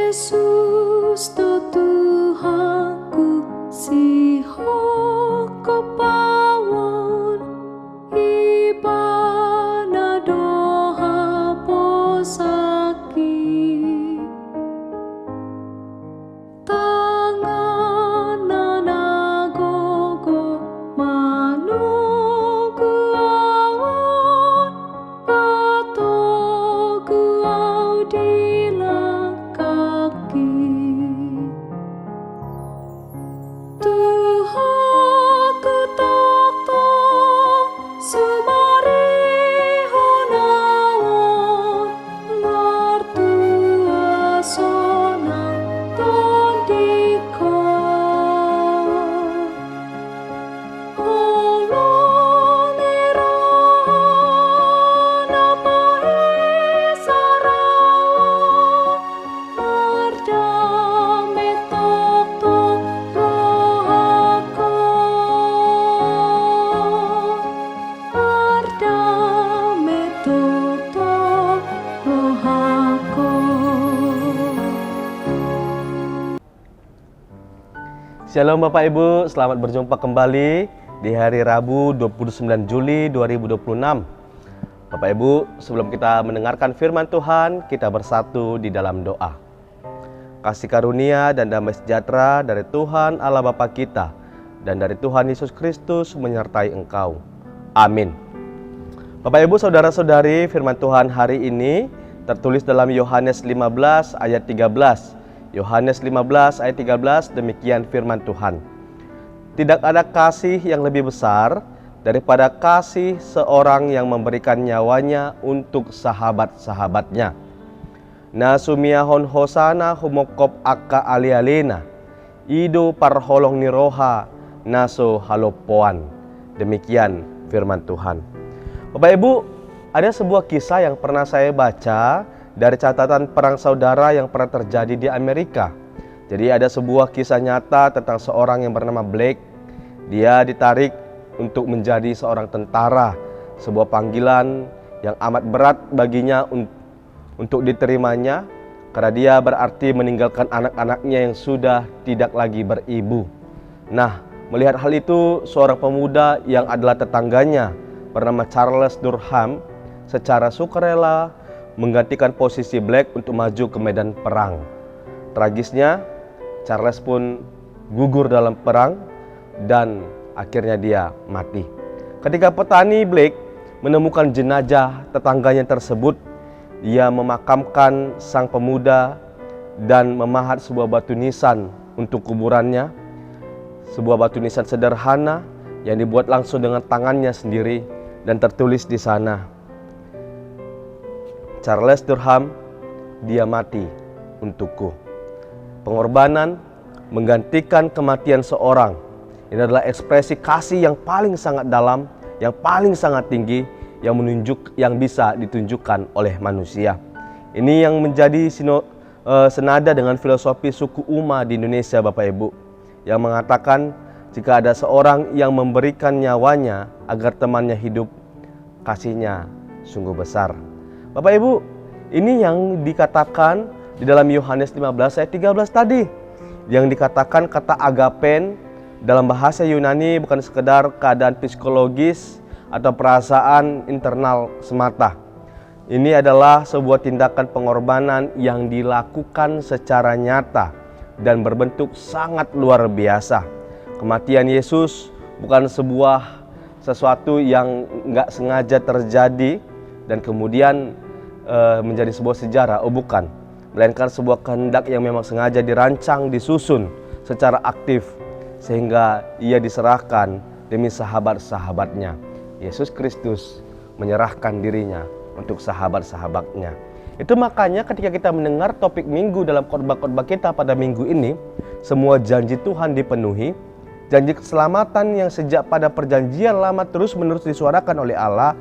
Yesus to Tuhanku siho kepawon ibana doha posaki tangan nanagogo manugu awon patogu audila kaki Tuhanku tok-tok sumari honawon martua sonang tondiko Holong irana pahe sarawo mardame tok-tok rohako mardame tok-tok rohako Shalom Bapak Ibu, selamat berjumpa kembali di hari Rabu 29 Juli 2026. Bapak Ibu, sebelum kita mendengarkan firman Tuhan, kita bersatu di dalam doa. Kasih karunia dan damai sejahtera dari Tuhan Allah Bapa kita dan dari Tuhan Yesus Kristus menyertai engkau. Amin. Bapak Ibu, saudara-saudari, firman Tuhan hari ini tertulis dalam Yohanes 15 ayat 13. Yohanes 15 ayat 13, demikian firman Tuhan. Tidak ada kasih yang lebih besar daripada kasih seorang yang memberikan nyawanya untuk sahabat-sahabatnya. Nasumiyahon hosana humokop akka alialena, ido parholong niroha naso halopoan. Demikian firman Tuhan. Bapak Ibu, ada sebuah kisah yang pernah saya baca dari catatan perang saudara yang pernah terjadi di Amerika. Jadi ada sebuah kisah nyata tentang seorang yang bernama Blake. Dia ditarik untuk menjadi seorang tentara. Sebuah panggilan yang amat berat baginya untuk diterimanya, karena dia berarti meninggalkan anak-anaknya yang sudah tidak lagi beribu. Nah, melihat hal itu, seorang pemuda yang adalah tetangganya bernama Charles Durham secara sukarela menggantikan posisi Blake untuk maju ke medan perang. Tragisnya, Charles pun gugur dalam perang dan akhirnya dia mati. Ketika petani Blake menemukan jenazah tetangganya tersebut, dia memakamkan sang pemuda dan memahat sebuah batu nisan untuk kuburannya. Sebuah batu nisan sederhana yang dibuat langsung dengan tangannya sendiri dan tertulis di sana, Charles Durham, dia mati untukku. Pengorbanan menggantikan kematian seorang. Ini adalah ekspresi kasih yang paling sangat dalam, yang paling sangat tinggi, yang bisa ditunjukkan oleh manusia. Ini yang menjadi senada dengan filosofi suku Uma di Indonesia, Bapak Ibu, yang mengatakan jika ada seorang yang memberikan nyawanya agar temannya hidup, kasihnya sungguh besar. Bapak Ibu, ini yang dikatakan di dalam Yohanes 15 ayat 13 tadi. Yang dikatakan kata agapen dalam bahasa Yunani bukan sekedar keadaan psikologis atau perasaan internal semata. Ini adalah sebuah tindakan pengorbanan yang dilakukan secara nyata dan berbentuk sangat luar biasa. Kematian Yesus bukan sesuatu yang nggak sengaja terjadi dan kemudian menjadi sebuah sejarah, bukan, melainkan sebuah kehendak yang memang sengaja dirancang, disusun secara aktif sehingga ia diserahkan demi sahabat-sahabatnya. Yesus Kristus menyerahkan dirinya untuk sahabat-sahabatnya. Itu makanya ketika kita mendengar topik minggu dalam khotbah-khotbah kita pada minggu ini, semua janji Tuhan dipenuhi Janji keselamatan yang sejak pada perjanjian lama terus-menerus disuarakan oleh Allah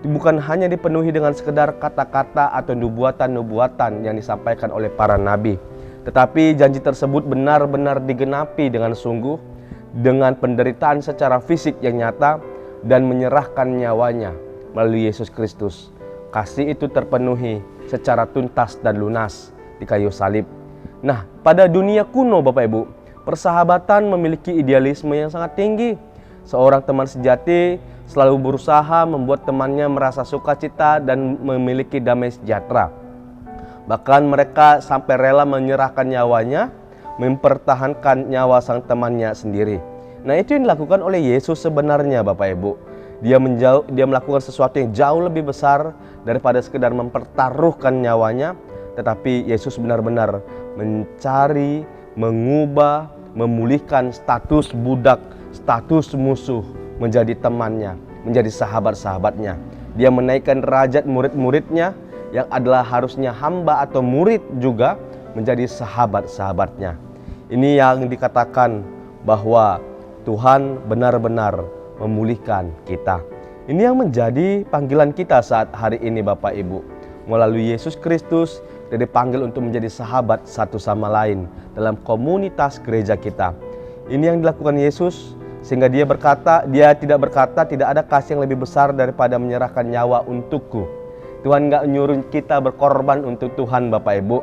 bukan hanya dipenuhi dengan sekedar kata-kata atau nubuatan-nubuatan yang disampaikan oleh para nabi, tetapi janji tersebut benar-benar digenapi dengan sungguh, dengan penderitaan secara fisik yang nyata dan menyerahkan nyawanya melalui Yesus Kristus. Kasih itu terpenuhi secara tuntas dan lunas di kayu salib. Nah, pada dunia kuno Bapak Ibu, persahabatan memiliki idealisme yang sangat tinggi. Seorang teman sejati selalu berusaha membuat temannya merasa sukacita dan memiliki damai sejahtera. Bahkan mereka sampai rela menyerahkan nyawanya, mempertahankan nyawa sang temannya sendiri. Nah, itu yang dilakukan oleh Yesus sebenarnya Bapak Ibu. Dia melakukan sesuatu yang jauh lebih besar daripada sekedar mempertaruhkan nyawanya, tetapi Yesus benar-benar mencari, mengubah, memulihkan status budak, status musuh menjadi temannya, menjadi sahabat-sahabatnya. Dia menaikkan derajat murid-muridnya yang adalah harusnya hamba atau murid juga menjadi sahabat-sahabatnya. Ini yang dikatakan bahwa Tuhan benar-benar memulihkan kita. Ini yang menjadi panggilan kita saat hari ini Bapak Ibu. Melalui Yesus Kristus kita dipanggil untuk menjadi sahabat satu sama lain dalam komunitas gereja kita. Ini yang dilakukan Yesus sehingga dia tidak berkata tidak ada kasih yang lebih besar daripada menyerahkan nyawa untukku. Tuhan nggak nyuruh kita berkorban untuk Tuhan Bapak Ibu.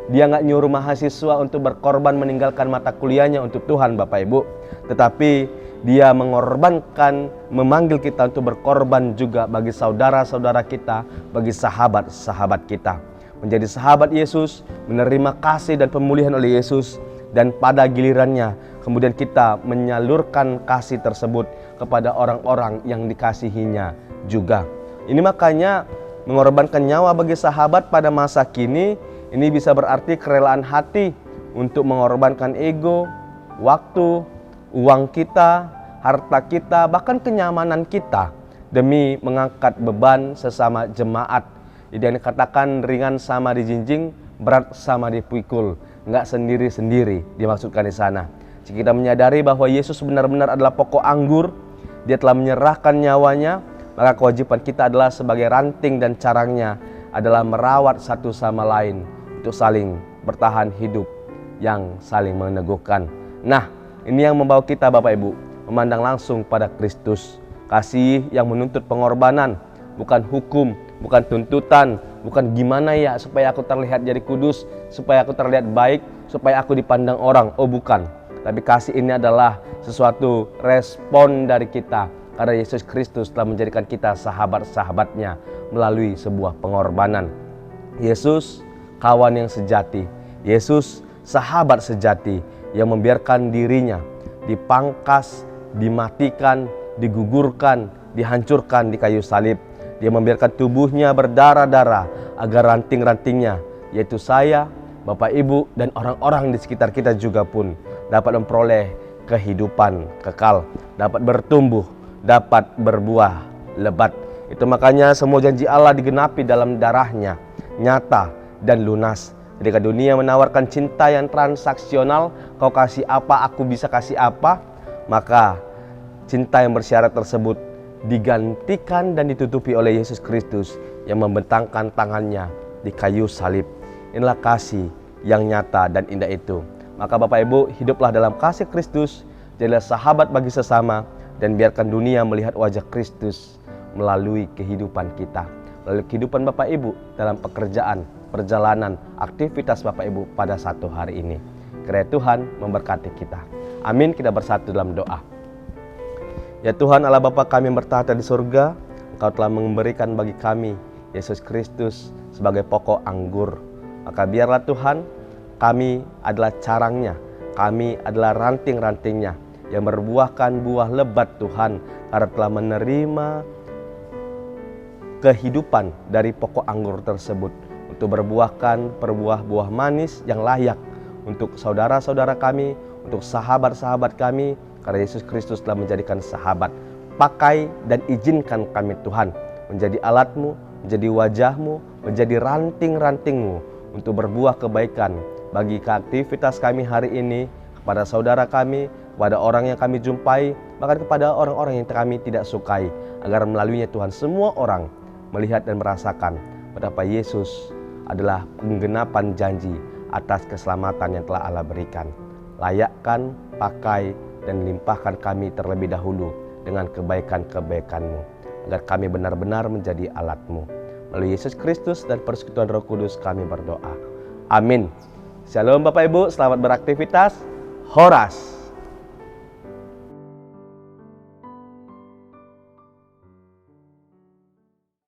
Dia nggak nyuruh mahasiswa untuk berkorban meninggalkan mata kuliahnya untuk Tuhan Bapak Ibu. Tetapi dia memanggil kita untuk berkorban juga bagi saudara-saudara kita, bagi sahabat-sahabat kita. Menjadi sahabat Yesus, menerima kasih dan pemulihan oleh Yesus, dan pada gilirannya kemudian kita menyalurkan kasih tersebut kepada orang-orang yang dikasihinya juga. Ini makanya mengorbankan nyawa bagi sahabat pada masa kini, ini bisa berarti kerelaan hati untuk mengorbankan ego, waktu, uang kita, harta kita, bahkan kenyamanan kita demi mengangkat beban sesama jemaat. Jadi yang dikatakan ringan sama dijinjing, berat sama dipikul, nggak sendiri-sendiri dimaksudkan di sana. Jika kita menyadari bahwa Yesus benar-benar adalah pokok anggur, dia telah menyerahkan nyawanya, maka kewajiban kita adalah sebagai ranting dan carangnya adalah merawat satu sama lain untuk saling bertahan hidup yang saling meneguhkan. Nah, ini yang membawa kita Bapak Ibu memandang langsung pada Kristus. Kasih yang menuntut pengorbanan, bukan hukum, bukan tuntutan, bukan gimana ya supaya aku terlihat jadi kudus, supaya aku terlihat baik, supaya aku dipandang orang. Oh bukan. Tapi kasih ini adalah sesuatu respon dari kita karena Yesus Kristus telah menjadikan kita sahabat-sahabatnya melalui sebuah pengorbanan. Yesus kawan yang sejati. Yesus sahabat sejati yang membiarkan dirinya dipangkas, dimatikan, digugurkan, dihancurkan di kayu salib. Dia membiarkan tubuhnya berdarah-darah agar ranting-rantingnya, yaitu saya, Bapak Ibu, dan orang-orang di sekitar kita juga pun dapat memperoleh kehidupan kekal, dapat bertumbuh, dapat berbuah lebat. Itu makanya semua janji Allah digenapi dalam darahnya, nyata dan lunas. Ketika dunia menawarkan cinta yang transaksional, kau kasih apa, aku bisa kasih apa, maka cinta yang bersyarat tersebut digantikan dan ditutupi oleh Yesus Kristus yang membentangkan tangannya di kayu salib. Inilah kasih yang nyata dan indah itu. Maka Bapak Ibu, hiduplah dalam kasih Kristus, jadilah sahabat bagi sesama, dan biarkan dunia melihat wajah Kristus melalui kehidupan kita, melalui kehidupan Bapak Ibu dalam pekerjaan, perjalanan, aktivitas Bapak Ibu pada satu hari ini. Kiranya Tuhan memberkati kita. Amin. Kita bersatu dalam doa. Ya Tuhan Allah Bapa kami yang bertahta di surga, Engkau telah memberikan bagi kami Yesus Kristus sebagai pokok anggur. Maka biarlah Tuhan, kami adalah carangnya, kami adalah ranting-rantingnya yang berbuahkan buah lebat Tuhan, karena telah menerima kehidupan dari pokok anggur tersebut untuk berbuahkan buah manis yang layak untuk saudara-saudara kami, untuk sahabat-sahabat kami, karena Yesus Kristus telah menjadikan sahabat. Pakai dan izinkan kami Tuhan menjadi alatmu, menjadi wajahmu, menjadi ranting-rantingmu untuk berbuah kebaikan bagi aktivitas kami hari ini, kepada saudara kami, kepada orang yang kami jumpai, bahkan kepada orang-orang yang kami tidak sukai, agar melaluinya Tuhan semua orang melihat dan merasakan betapa Yesus adalah penggenapan janji atas keselamatan yang telah Allah berikan. Layakkan, pakai, dan limpahkan kami terlebih dahulu dengan kebaikan-kebaikan-Mu, agar kami benar-benar menjadi alat-Mu. Melalui Yesus Kristus dan persekutuan Roh Kudus kami berdoa. Amin. Shalom Bapak Ibu, selamat beraktivitas. Horas.